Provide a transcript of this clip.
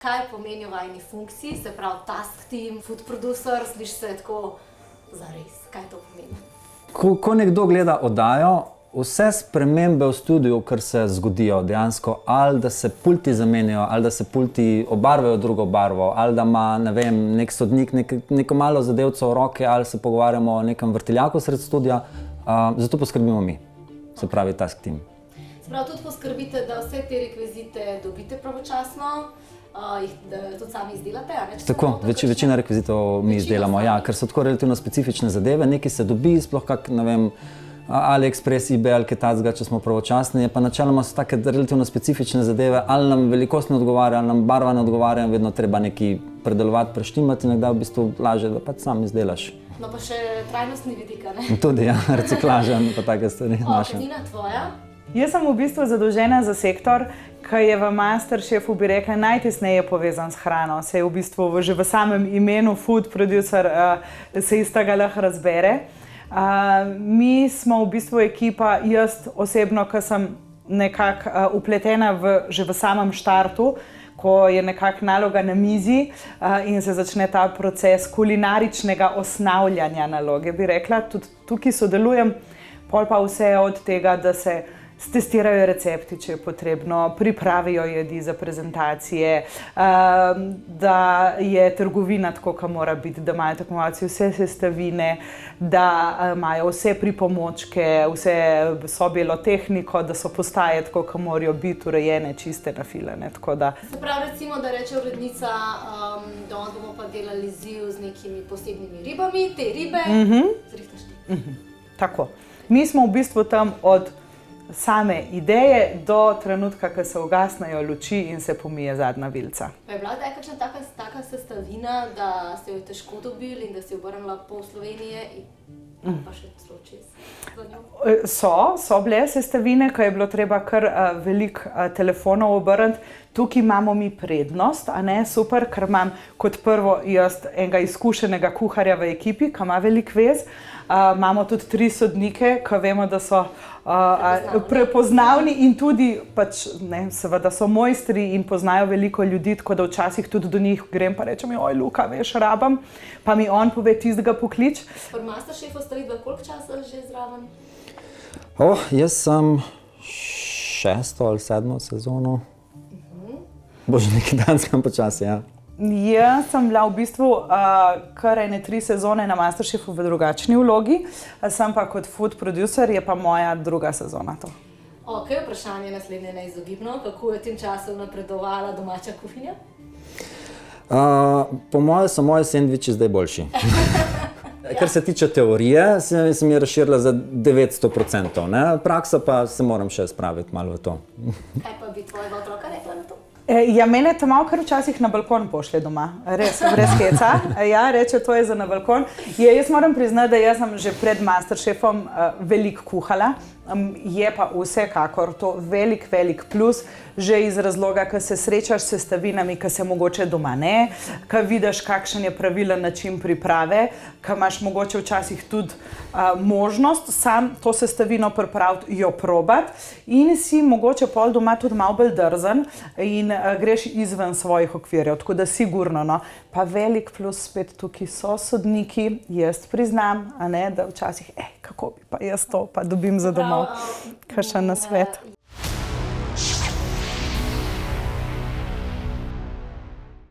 Kaj pomenijo vajini funkciji, se pravi task team, food producer, sliši se tako zares, kaj to pomeni? Ko nekdo gleda oddajo, vse spremembe v studiu, kar se zgodijo dejansko, ali da se pulti zamenjajo, ali da se pulti obarvajo drugo barvo, ali da ima, ne vem, nek sodnik neko malo zadevco v roke, ali se pogovarjamo o nekem vrtiljaku sred studia, zato poskrbimo mi, se pravi task team. Se pravi, tudi poskrbite, da vse te rekvizite dobite pravočasno, jih tudi sami izdelate, a ne? Tako, večina rekvizitov mi izdelamo, ja, ker so tako relativno specifične zadeve, nekaj se dobi, sploh kak, ne vem, AliExpress, eBay ali kaj takega, če smo pravočasni, pa načeloma so take relativno specifične zadeve, ali nam velikost ne odgovarja, ali nam barva ne odgovarja, vedno treba nekaj predelovati, preštimati in nekdaj v bistvu lažje, da pač sam izdelaš. No pa še trajnostni vidik, a ne? Tudi, ja, reciklaža pa take stvari naše. Nina, tvoja? Jaz sem v bistvu zadolžena za sektor, ki je v Masterchefu, bi rekla, najtesneje povezan s hrano. Se je v bistvu že v samem imenu food producer se iz tega lahko razbere. Mi smo v bistvu ekipa, jaz osebno, ki sem nekako vpletena že v samem štartu, ko je nekako naloga na mizi in se začne ta proces kulinaričnega osnavljanja naloge, bi rekla. Tudi tukaj sodelujem, pol pa vse od tega, da se stestirajo recepti, če je potrebno, pripravijo jedi za prezentacije, da je trgovina tako, kot mora biti, da imajo tekmovalci vse sestavine, da imajo vse pripomočke, vse sobelo tehniko, da so postaje tako, kot morajo biti urejene, čiste, nafilane. Se pravi, recimo, da reče urednica, danes bomo pa delali izziv z nekimi posebnimi ribami, te ribe zrihtaš ti. Tako. Mi smo v bistvu tam od same ideje do trenutka, ko se ugasnejo luči in se pomije zadnja vilica. Pa je bila kdaj kakšna taka sestavina, da ste jo težko dobili in da si obrnila pol Slovenije in pa še celo čez za njo? So bile sestavine, ko je bilo treba kar veliko telefonov obrniti. Tukaj imamo mi prednost, a ne, super, ker imam kot prvo jaz enega izkušenega kuharja v ekipi, ki ima veliko vez. Imamo tudi 3 sodnike, ki vemo, da so prepoznavni in tudi pač, ne, seveda so mojstri in poznajo veliko ljudi, tako da včasih tudi do njih grem pa rečem, oj Luka, veš, rabam, pa mi on pove tistega poklič. Pri Masterchefu ste videli koliko časa že zraven? Jaz sem 6. ali 7. sezono. Bože, nekaj dan sem počasi, ja. Jaz sem bila v bistvu kar 3 sezone na Masterchefu v drugačni vlogi, sem pa kot food producer, je pa moja 2. sezona to. Vprašanje naslednje neizogibno. Kako je v tem času napredovala domača kuhinja? Po mojem so moji sendviči zdaj boljši. Kar se tiče teorije, sem je razširila za 900%, ne? Praksa pa se moram še spraviti malo v to. Kaj pa bi tvojega otroka rekla na to? Ja, mene to malo kar včasih na balkon pošlje doma, res, brez heca. Ja, reče, to je za na balkon. Jaz moram priznati, da jaz sem že pred Masterchefom veliko kuhala. Je pa vsekakor to velik plus, že iz razloga, ko se srečaš s sestavinami, ki se mogoče doma ne, ko vidiš, kakšen je pravilen način priprave, ko imaš mogoče včasih tudi možnost sam to sestavino pripraviti, jo probati in si mogoče pol doma tudi malo bolj drzen in greš izven svojih okvirjev, tako da sigurno, no. Pa velik plus spet tukaj so sodniki, jaz priznam, a ne, da včasih, kako bi pa jaz to, pa dobim za domov, kakšen nasvet.